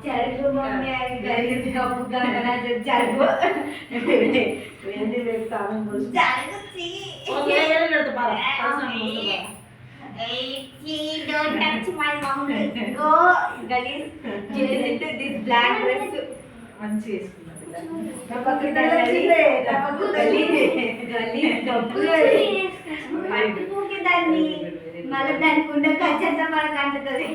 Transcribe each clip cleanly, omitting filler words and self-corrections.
జరుగు మమ్మీ అది గలీజ్ కప్పు గంగనా జరుగు ఏంది వేస్తాను Don't touch my mom. Go, gullies. Change into this black dress. మంచి వేసుకున్నది దాన్ని మళ్ళీ దానికి ఉన్న ఖర్చంతా మనకు అంటుతుంది.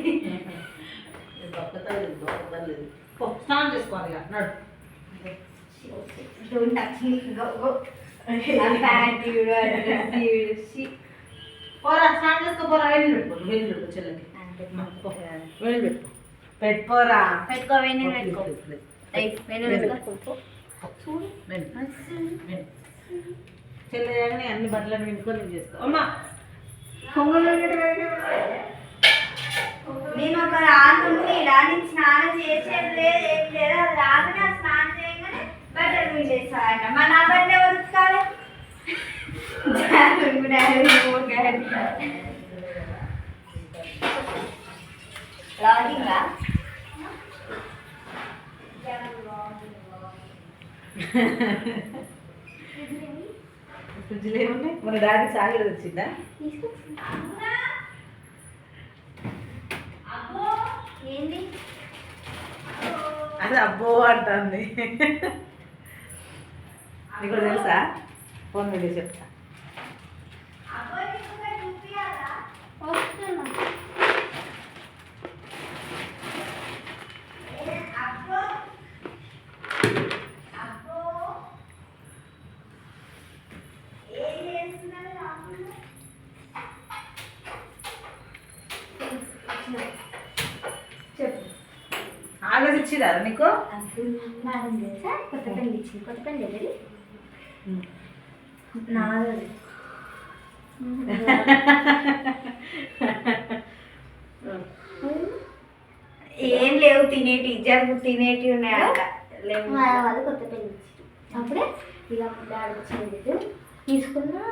స్నానం చేసుకోవాలి నడు. Don't touch me. Go, go. Pant, పోరా స్నానం చేసుకోపోరా. వెళ్ళి పెట్టుకో వెళ్ళి పెట్టుకో చెల్లెకి వెళ్ళి పెట్టుకో పెట్టుకోరా. పెట్టుకో వెన్నీ పెట్టుకో. చెల్లెని అన్ని బట్టలను వినుకొని చేస్తావు అమ్మా. నేను ఒక రానుంది రాని స్నానం చేసేది లేదు ఏం లేదు. అది రాదు నా స్నానం చేయగానే బట్టలు విండేస్తాడట. మన ఆ బట్టలు ఎవరు ఉతుకాలి? లాగింగా ఫ్రిడ్జ్లో ఏమున్నాయి? మన డాడీ సాగర్ వచ్చిందా? ఏంది అది అబ్బో అంటుంది. నీకు తెలుసా? ఫోన్ మీద చెప్తా. ఆలోచి ఇచ్చిరా నీకు? కొత్త పెన్ ఇచ్చింది. కొత్త పెన్ లేదు నాది. ఏం లేవు తినేటి జరుగు తినేటి ఉన్నాయి అక్కడ లేవు. వాళ్ళు కొత్త పెన్ ఇచ్చి అప్పుడే ఇలా డాడీ వచ్చింది తీసుకున్నా.